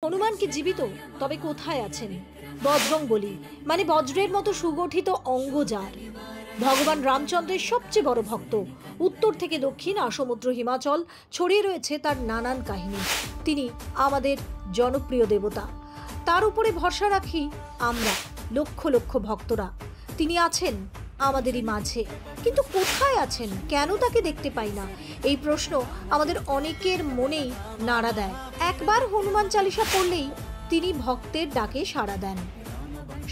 হনুমান কি জীবিত? তবে কোথায় আছেন? বজরংবলী মানে বজ্রের মতো সুগঠিত অঙ্গ যার, ভগবান রামচন্দ্রের সবচেয়ে বড় ভক্ত। উত্তর থেকে দক্ষিণ আসমুদ্র হিমাচল ছড়িয়ে রয়েছে তার নানান কাহিনী। তিনি আমাদের জনপ্রিয় দেবতা, তার উপরে ভরসা রাখি আমরা লক্ষ লক্ষ ভক্তরা। তিনি আছেন আমাদেরই মাঝে, কিন্তু কোথায় আছেন, কেন তাকে দেখতে পাই না? এই প্রশ্ন আমাদের অনেকের মনেই নাড়া দেয়। একবার হনুমান চালিসা পড়লেই তিনি ভক্তের ডাকে সাড়া দেন।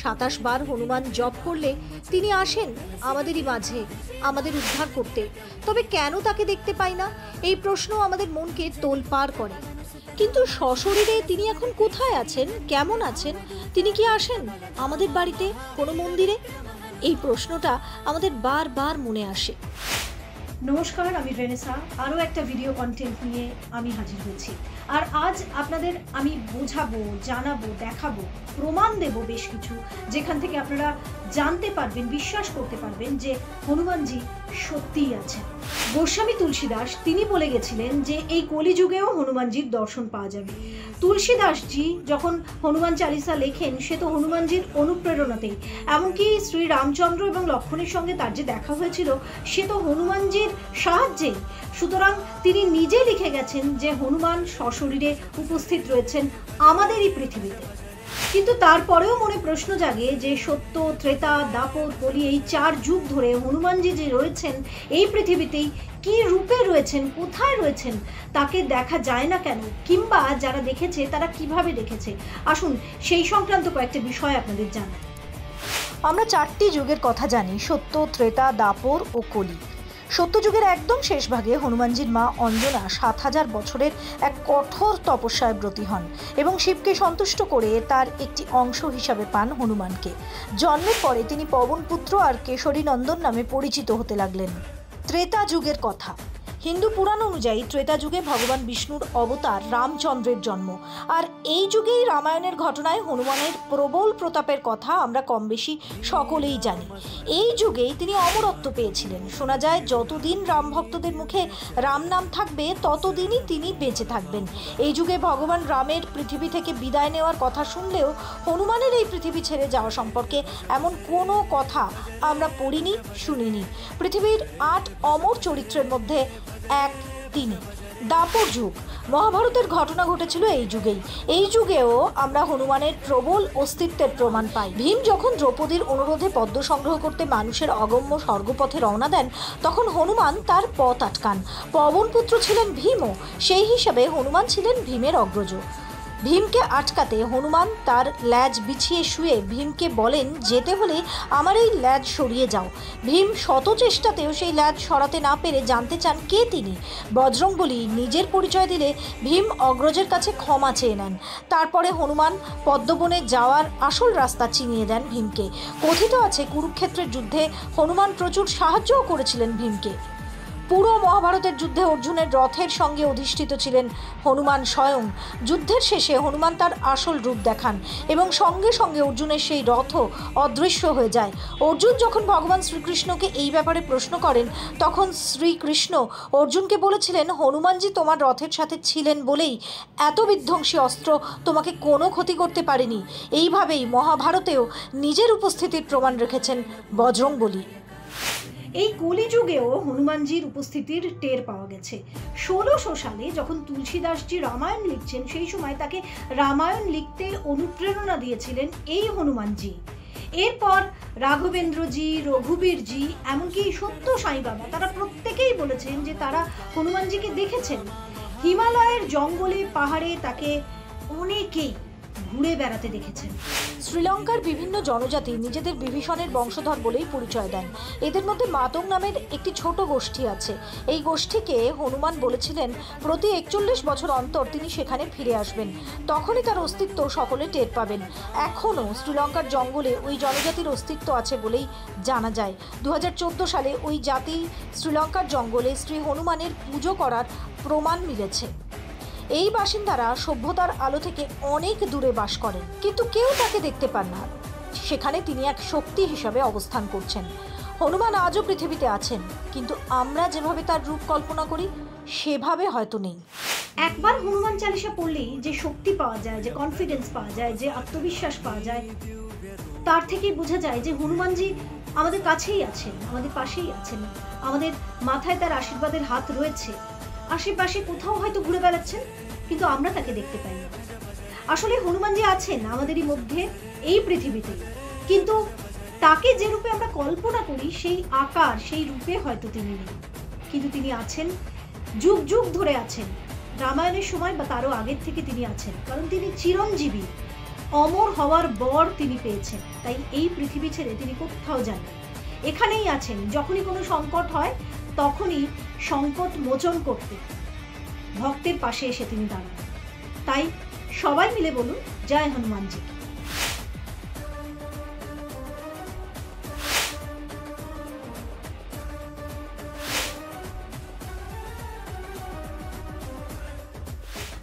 ২৭ বার হনুমান জপ করলে তিনি আসেন আমাদেরই মাঝে, আমাদের উদ্ধার করতে। তবে কেন তাকে দেখতে পাই না? এই প্রশ্ন আমাদের মনকে তোলপাড় করে। কিন্তু সশরীরে তিনি এখন কোথায় আছেন, কেমন আছেন? তিনি কি আসেন আমাদের বাড়িতে, কোনো মন্দিরে? এই প্রশ্নটা আমাদের বারবার মনে আসে। নমস্কার, আমি রেনেসা। আরও একটা ভিডিও কন্টেন্ট নিয়ে আমি হাজির হয়েছি। আর আজ আপনাদের আমি বোঝাবো, জানাবো, দেখাবো, প্রমাণ দেব বেশ কিছু, যেখান থেকে আপনারা জানতে পারবেন, বিশ্বাস করতে পারবেন যে হনুমানজি সত্যিই আছেন। গোস্বামী তুলসীদাস তিনি বলে গেছিলেন যে এই কলিযুগেও হনুমানজির দর্শন পাওয়া যাবে। তুলসীদাসজি যখন হনুমান চালিসা লেখেন সে তো হনুমানজির অনুপ্রেরণাতেই, এমনকি শ্রী রামচন্দ্র এবং লক্ষ্মণের সঙ্গে তার যে দেখা হয়েছিল সে তো হনুমানজির সাহায্যেই। সুতরাং তিনি নিজে লিখে গেছেন যে হনুমান সশরীরে উপস্থিত রয়েছেন আমাদেরই পৃথিবীতে। কিন্তু তারপরেও মনে প্রশ্ন জাগে যে সত্য, ত্রেতা, দাপর, কলি এই 4 যুগ ধরে হনুমানজি যে রয়েছেন এই পৃথিবীতেই, কি রূপে রয়েছেন, কোথায় রয়েছেন, তাকে দেখা যায় না কেন? কিংবা যারা দেখেছে তারা কিভাবে দেখেছে? আসুন সেই সংক্রান্ত কয়েকটা বিষয় আপনাদের জানাই। আমরা 4টি যুগের কথা জানি: সত্য, ত্রেতা, দাপর ও কলি। সত্যযুগের একদম শেষ ভাগে হনুমানজির মা অঞ্জনা 7000 বছরের এক কঠোর তপস্যায় ব্রতী হন এবং শিবকে সন্তুষ্ট করে তার একটি অংশ হিসাবে পান হনুমানকে। জন্মের পরে তিনি পবনপুত্র আর কেশরী নন্দন নামে পরিচিত হতে লাগলেন। ত্রেতা যুগের কথা। হিন্দু পুরাণ অনুযায়ী ত্রেতা যুগে ভগবান বিষ্ণুর অবতার রামচন্দ্রের জন্ম, আর এই যুগেই রামায়ণের ঘটনায় হনুমানের প্রবল প্রতাপের কথা আমরা কম বেশি সকলেই জানি। এই যুগেই তিনি অমরত্ব পেয়েছিলেন। শোনা যায় যতদিন রাম ভক্তদের মুখে রাম নাম থাকবে ততদিনই তিনি বেঁচে থাকবেন। এই যুগে ভগবান রামের পৃথিবী থেকে বিদায় নেওয়ার কথা শুনলেও হনুমানের এই পৃথিবী ছেড়ে যাওয়া সম্পর্কে এমন কোনো কথা আমরা পড়িনি, শুনিনি। পৃথিবীর 8 অমর চরিত্রের মধ্যে এক তিনি। দাপর যুগ। মহাভারতের ঘটনা ঘটেছিল এই যুগেই। এই যুগেও আমরা হনুমানের প্রবল অস্তিত্বের প্রমাণ পাই। ভীম যখন দ্রৌপদীর অনুরোধে পদ্ম সংগ্রহ করতে মানুষের অগম্য স্বর্গপথে রওনা দেন, তখন হনুমান তার পথ আটকান। পবনপুত্র ছিলেন ভীমও, সেই হিসাবে হনুমান ছিলেন ভীমের অগ্রজ। ভীমকে আটকাতে হনুমান তার ল্যাজ বিছিয়ে শুয়ে ভীমকে বলেন, যেতে হলে আমার এই ল্যাজ সরিয়ে যাও। ভীম শত চেষ্টাতেও সেই ল্যাজ সরাতে না পেরে জানতে চান কে তিনি। বজরংবলী নিজের পরিচয় দিলে ভীম অগ্রজের কাছে ক্ষমা চেয়ে নেন। তারপরে হনুমান পদ্মবনে যাওয়ার আসল রাস্তা চিনিয়ে দেন ভীমকে। কথিত আছে কুরুক্ষেত্রের যুদ্ধে হনুমান প্রচুর সাহায্যও করেছিলেন ভীমকে। পুরো মহাভারতের যুদ্ধে অর্জুনের রথের সঙ্গে অধিষ্ঠিত ছিলেন হনুমান স্বয়ং। যুদ্ধের শেষে হনুমান তার আসল রূপ দেখান এবং সঙ্গে সঙ্গে অর্জুনের সেই রথও অদৃশ্য হয়ে যায়। অর্জুন যখন ভগবান শ্রীকৃষ্ণকে এই ব্যাপারে প্রশ্ন করেন, তখন শ্রীকৃষ্ণ অর্জুনকে বলেছিলেন, হনুমানজি তোমার রথের সাথে ছিলেন বলেই এত বিধ্বংসী অস্ত্র তোমাকে কোনো ক্ষতি করতে পারেনি। এইভাবেই মহাভারতেও নিজের উপস্থিতির প্রমাণ রেখেছেন বজরংবলী। এই কলিযুগেও হনুমানজির উপস্থিতির টের পাওয়া গেছে। 1600 সালে যখন তুলসীদাসজি রামায়ণ লিখছেন, সেই সময় তাকে রামায়ণ লিখতে অনুপ্রেরণা দিয়েছিলেন এই হনুমানজি। এরপর রাঘবেন্দ্রজি, রঘুবীরজি, এমনকি সত্য সাই বাবা, তারা প্রত্যেকেই বলেছেন যে তারা হনুমানজিকে দেখেছেন। হিমালয়ের জঙ্গলে, পাহাড়ে তাকে অনেকেই ঘুরে বেড়াতে দেখেছেন। শ্রীলঙ্কার বিভিন্ন জনজাতি নিজেদের বিভীষণের বংশধর বলেই পরিচয় দেন। এদের মধ্যে মাতং নামের একটি ছোট গোষ্ঠী আছে। এই গোষ্ঠীকে হনুমান বলেছিলেন প্রতি 41 বছর অন্তর তিনি সেখানে ফিরে আসবেন, তখনই তার অস্তিত্ব সকলে টের পাবেন। এখনও শ্রীলঙ্কার জঙ্গলে ওই জনজাতির অস্তিত্ব আছে বলেই জানা যায়। 2014 সালে ওই জাতি শ্রীলঙ্কার জঙ্গলে শ্রী হনুমানের পুজো করার প্রমাণ মিলেছে। এই বাসিন্দারা সভ্যতার আলো থেকে অনেক দূরে বাস করেন, কিন্তু কেউ তাকে দেখতে পান না। সেখানে তিনি এক শক্তি হিসাবে অবস্থান করছেন। হনুমান আজও পৃথিবীতে আছেন, কিন্তু আমরা যেভাবে তার রূপ কল্পনা করি সেভাবে হয়তো নেই। একবার হনুমান চালিসা পড়লেই যে শক্তি পাওয়া যায়, যে কনফিডেন্স পাওয়া যায়, যে আত্মবিশ্বাস পাওয়া যায়, তার থেকেই বোঝা যায় যে হনুমানজি আমাদের কাছেই আছেন, আমাদের পাশেই আছেন, আমাদের মাথায় তার আশীর্বাদের হাত রয়েছে। আশেপাশে কোথাও হয়তো ঘুরে বেড়াচ্ছেন, কিন্তু আমরা তাকে দেখতে পাই না। আসলে হনুমানজি আছেন আমাদেরই মধ্যে, এই পৃথিবীতে, কিন্তু তাকে যে রূপে আমরা কল্পনা করি সেই আকার, সেই রূপে হয়তো তিনি নেই, কিন্তু তিনি আছেন, যুগ যুগ ধরে আছেন। রামায়ণের সময় বা তারও আগের থেকে তিনি আছেন, কারণ তিনি চিরঞ্জীবী, অমর হওয়ার বর তিনি পেয়েছেন। তাই এই পৃথিবী ছেড়ে তিনি কোথাও যান না, এখানেই আছেন। যখনই কোনো সংকট হয় তখনই সংকট মোচন করতে ভক্তের পাশে এসে তিনি দাঁড়ান। তাই সবাই মিলে বলুন জয় হনুমানজি।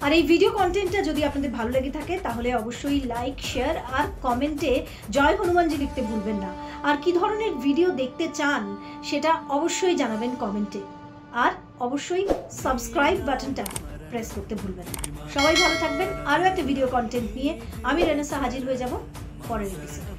আর এই ভিডিও কন্টেন্টটা যদি আপনাদের ভালো লেগে থাকে তাহলে অবশ্যই লাইক, শেয়ার আর কমেন্টে জয় হনুমানজি লিখতে ভুলবেন না। আর কি ধরনের ভিডিও দেখতে চান সেটা অবশ্যই জানাবেন কমেন্টে। আর অবশ্যই সাবস্ক্রাইব বাটনটা প্রেস করতে ভুলবেন না। সবাই ভালো থাকবেন। আরও একটা ভিডিও কন্টেন্ট নিয়ে আমি রেনেসা হাজির হয়ে যাব পরের এপিসোডে।